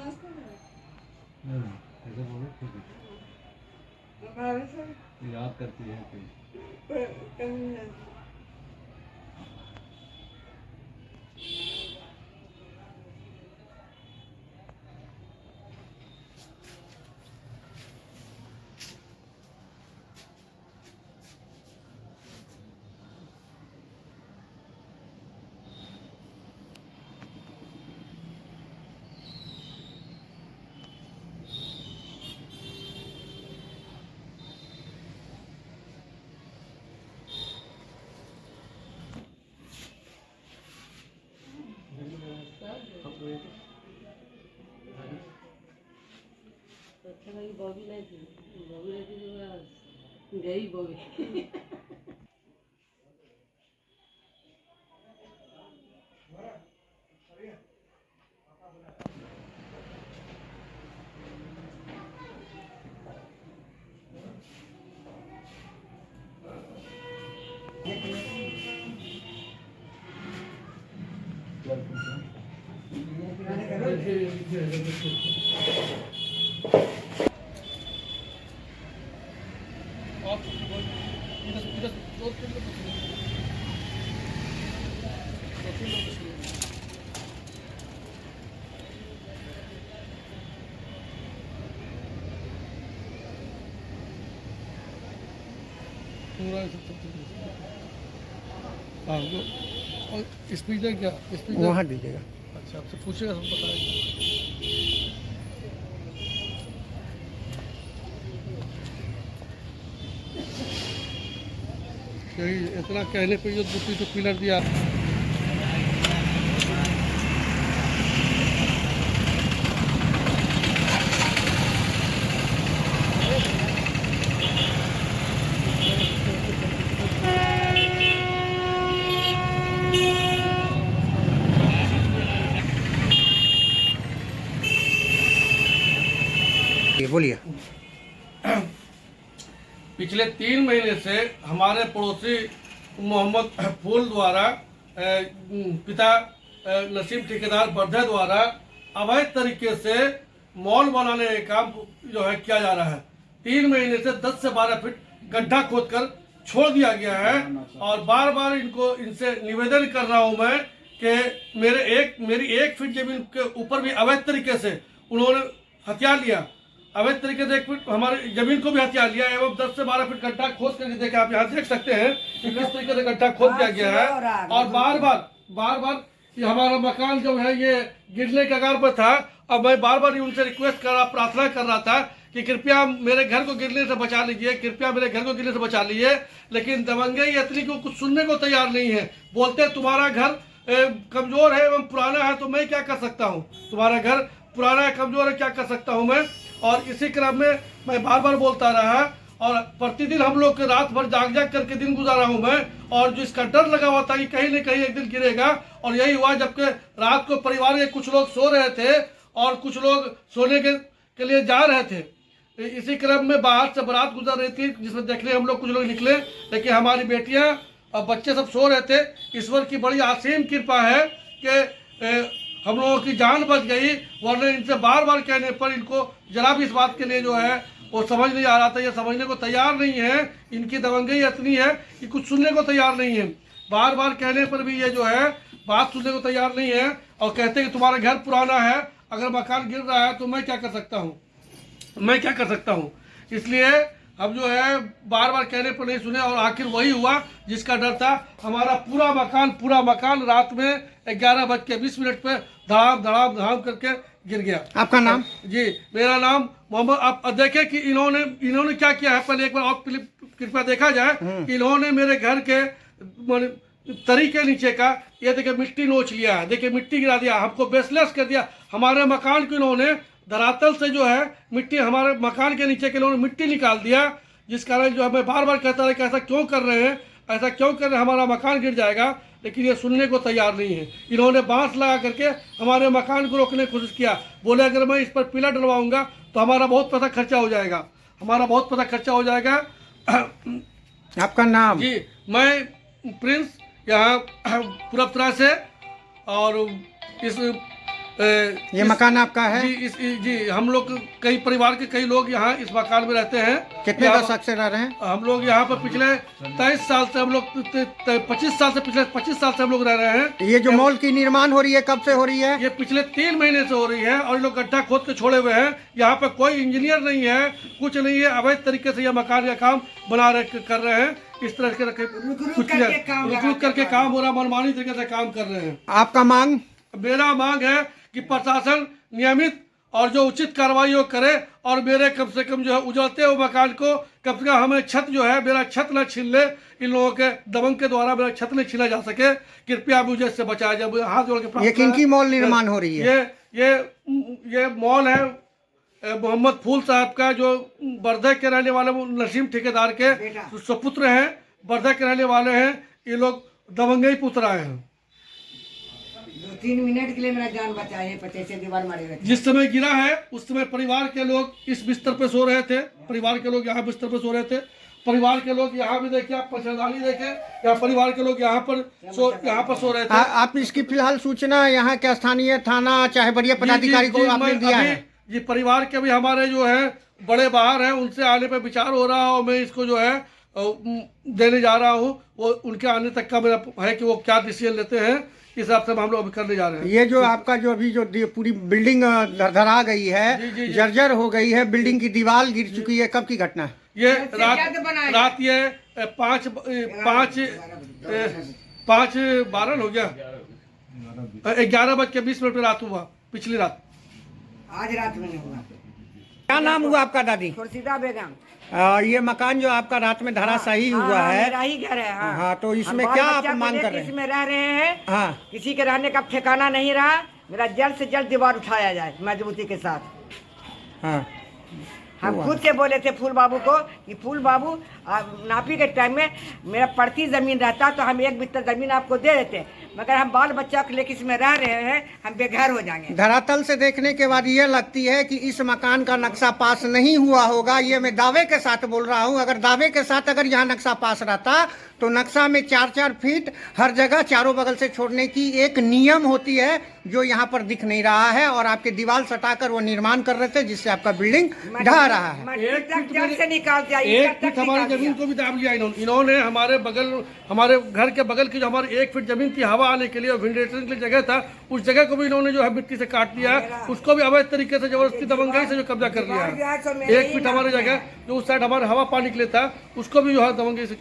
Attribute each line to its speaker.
Speaker 1: नहीं, ऐसे बोलो ठीक है। याद करती है कोई।
Speaker 2: बॉबी रहती जो गई बॉबी
Speaker 3: पूरा हाँ वो और स्पीकर क्या स्पीकर
Speaker 4: वहाँ दीजिएगा।
Speaker 3: अच्छा आपसे पूछेगा सब बताएगा। यही इतना कहने पे जो दूसरी तो पिलर दिया
Speaker 4: ये बोलिए।
Speaker 3: पिछले 3 महीने से हमारे पड़ोसी मोहम्मद फूल द्वारा पिता नसीम ठेकेदार बर्धे द्वारा अवैध तरीके से मॉल बनाने का काम जो है किया जा रहा है। 3 महीने से 10 से 12 फीट गड्ढा खोदकर छोड़ दिया गया है और बार बार इनसे निवेदन कर रहा हूं मैं कि मेरी 1 फीट जमीन के ऊपर भी अवैध तरीके से उन्होंने हथियार लिया। अवैध तरीके से 1 फीट हमारी जमीन को भी हथियार लिया एवं 10 से 12 फीट गड्ढा खोद करके देखिए, आप यहाँ देख सकते हैं कि किस तरीके से गड्ढा खोद दिया गया है और बार बार ये हमारा मकान जो है ये गिरने के कगार पर था। अब मैं बार बार उनसे रिक्वेस्ट कर रहा, प्रार्थना कर रहा था कि कृपया मेरे घर को गिरने से बचा लीजिए, कृपया मेरे घर को गिरने से बचा लीजिए, लेकिन दबंगई इतनी को कुछ सुनने को तैयार नहीं है। बोलते तुम्हारा घर कमजोर है एवं पुराना है तो मैं क्या कर सकता हूँ, तुम्हारा घर पुराना है कमजोर है क्या कर सकता हूँ मैं। और इसी क्रम में मैं बार बार बोलता रहा और प्रतिदिन हम लोग रात भर जाग करके दिन गुजारा हूँ मैं, और जिसका डर लगा हुआ था कि कहीं न कहीं एक दिन गिरेगा। और यही हुआ जबकि रात को परिवार के कुछ लोग सो रहे थे और कुछ लोग सोने के लिए जा रहे थे। इसी क्रम में बाहर से बारात गुजर रही थी जिसमें देखने हम लोग कुछ लोग निकले, लेकिन हमारी बेटियां और बच्चे सब सो रहे थे। ईश्वर की बड़ी असीम कृपा है कि हम लोगों की जान बच गई, वरना इनसे बार बार कहने पर इनको जरा भी इस बात के लिए जो है वो समझ नहीं आ रहा था, ये समझने को तैयार नहीं है। इनकी दबंगई इतनी है कि कुछ सुनने को तैयार नहीं है। बार बार कहने पर भी ये जो है बात सुनने को तैयार नहीं है और कहते हैं कि तुम्हारा घर पुराना है, अगर मकान गिर रहा है तो मैं क्या कर सकता हूँ, मैं क्या कर सकता हूँ। इसलिए अब जो है बार बार कहने पर नहीं सुने और आखिर वही हुआ जिसका डर था। हमारा पूरा मकान रात में 11:20 पे धड़ाम करके गिर गया।
Speaker 4: आपका नाम?
Speaker 3: जी मेरा नाम मोहम्मद। आप देखें कि इन्होंने क्या किया है, पहले एक बार और कृपया देखा जाए कि इन्होंने मेरे घर के तरी के नीचे का ये देखिए मिट्टी नोच लिया है, देखिए मिट्टी गिरा दिया, हमको बेसलेस कर दिया। हमारे मकान को इन्होंने धरातल से जो है मिट्टी, हमारे मकान के नीचे के इन्होंने मिट्टी निकाल दिया, जिस कारण जो हमें बार बार कहता रहे कि ऐसा क्यों कर रहे हैं, ऐसा क्यों कर रहे हैं, हमारा मकान गिर जाएगा, लेकिन ये सुनने को तैयार नहीं है। इन्होंने बांस लगा करके हमारे मकान को रोकने की कोशिश किया, बोले अगर मैं इस पर पिलर डलवाऊंगा तो हमारा बहुत पैसा खर्चा हो जाएगा, हमारा बहुत पैसा खर्चा हो जाएगा।
Speaker 4: आपका नाम?
Speaker 3: जी मैं प्रिंस यहाँ पूरबतरा से, और इस
Speaker 4: ये मकान आपका है?
Speaker 3: जी हम लोग कई परिवार के कई लोग यहाँ इस मकान में रहते हैं।
Speaker 4: कितने दशक से रह रहे हैं?
Speaker 3: हम लोग यहाँ पर पिछले 23 साल से हम लोग 25 साल से पिछले 25 साल से हम लोग रह रहे हैं।
Speaker 4: ये जो मॉल की निर्माण हो रही है कब से हो रही है?
Speaker 3: ये पिछले 3 महीने से हो रही है और ये लोग गड्ढा खोद के छोड़े हुए हैं। यहाँ पे कोई इंजीनियर नहीं है, कुछ नहीं है, अवैध तरीके से यह मकान का काम कर रहे हैं। इस तरह के रुक करके काम हो रहा है, मनमानी तरीके से काम कर रहे हैं।
Speaker 4: आपका मांग?
Speaker 3: मेरा मांग है कि प्रशासन नियमित और जो उचित कार्रवाई वो करे और मेरे कम से कम जो है उजड़ते हुए मकान को कम से कम हमें छत जो है मेरा छत न छीन ले। इन लोगों के दबंग के द्वारा मेरा छत नहीं छीना जा सके, कृपया मुझे इससे बचाया जाए। मुझे हाथ जोड़ के
Speaker 4: ये किनकी मॉल निर्माण हो रही है?
Speaker 3: ये मॉल है मोहम्मद फूल साहब का, जो बर्दे के रहने वाले नसीम ठेकेदार के सुपुत्र हैं, बर्दे के रहने वाले हैं। ये लोग दबंगई पुत्र आए हैं।
Speaker 2: 2-3 मिनट के लिए मेरा जान बचाए, 50 से दीवार मारे हुए थे।
Speaker 3: जिस समय गिरा है उस समय परिवार के लोग इस बिस्तर पे सो रहे थे, परिवार के लोग यहाँ बिस्तर पे सो रहे थे। परिवार के लोग यहाँ भी देखिए, आप मच्छरदानी देखे, यहाँ परिवार के लोग यहाँ पर सो रहे थे।
Speaker 4: आप इसकी फिलहाल सूचना यहाँ के स्थानीय थाना चाहे बड़े पदाधिकारी को आपने दिया है?
Speaker 3: जी परिवार के भी हमारे जो है बड़े बाहर हैं, उनसे आने पे विचार हो रहा है और मैं इसको जो है देने जा रहा हूँ। वो उनके आने तक का मेरा है कि वो क्या डिसीजन लेते हैं, इस हिसाब से हम लोग अभी करने जा रहे हैं।
Speaker 4: ये जो आपका जो अभी जो पूरी बिल्डिंग धरा गई है, जर्जर हो गई है, बिल्डिंग की दीवार गिर चुकी है, कब की घटना है?
Speaker 3: ये रात ये 5:12 हो गया, 11:20 रात हुआ, पिछली रात।
Speaker 2: आज रात में नहीं हुआ।
Speaker 4: क्या नाम हुआ आपका दादी?
Speaker 2: खुर्शीदा बेगम।
Speaker 4: ये मकान जो आपका रात में धराशायी हुआ है,
Speaker 2: मेरा ही घर है।
Speaker 4: हाँ, तो इसमें क्या आप मांग कर रहे हैं?
Speaker 2: इसमें रह रहे हैं,
Speaker 4: हाँ,
Speaker 2: किसी के रहने का ठिकाना नहीं रहा। मेरा जल्द से जल्द दीवार उठाया जाए मजबूती के साथ।
Speaker 4: हाँ।
Speaker 2: हम खुद से बोले थे फूल बाबू को कि फूल बाबू नापी के टाइम में मेरा पड़ती जमीन रहता तो हम 1 बिस्तर जमीन आपको दे देते, मगर हम बाल बच्चा को लेकर इसमें रह रहे हैं, हम बेघर हो जाएंगे।
Speaker 4: धरातल से देखने के बाद ये लगती है कि इस मकान का नक्शा पास नहीं हुआ होगा। ये मैं दावे के साथ बोल रहा हूँ। अगर दावे के साथ अगर यहाँ नक्शा पास रहता तो नक्शा में 4-4 फीट हर जगह चारों बगल से छोड़ने की एक नियम होती है, जो यहाँ पर दिख नहीं रहा है। और आपके दीवार सटाकर वो निर्माण कर रहे थे, जिससे आपका बिल्डिंग ढह रहा है।
Speaker 3: 1 फीट हमारी जमीन को भी दाब लिया इन्होंने। हमारे घर के बगल की जो हमारी 1 फीट जमीन थी हवा आने के लिए और वेंटिलेशन के लिए जगह था, उस जगह को भी इन्होंने जो है मिट्टी से काट दिया है। उसको भी अवैध तरीके से जबरदस्ती दबंगई से जो कब्जा कर लिया है। 1 फीट हमारी जगह जो उस साइड हमारे हवा पानी के लिए था, उसको भी जो है दबंगई से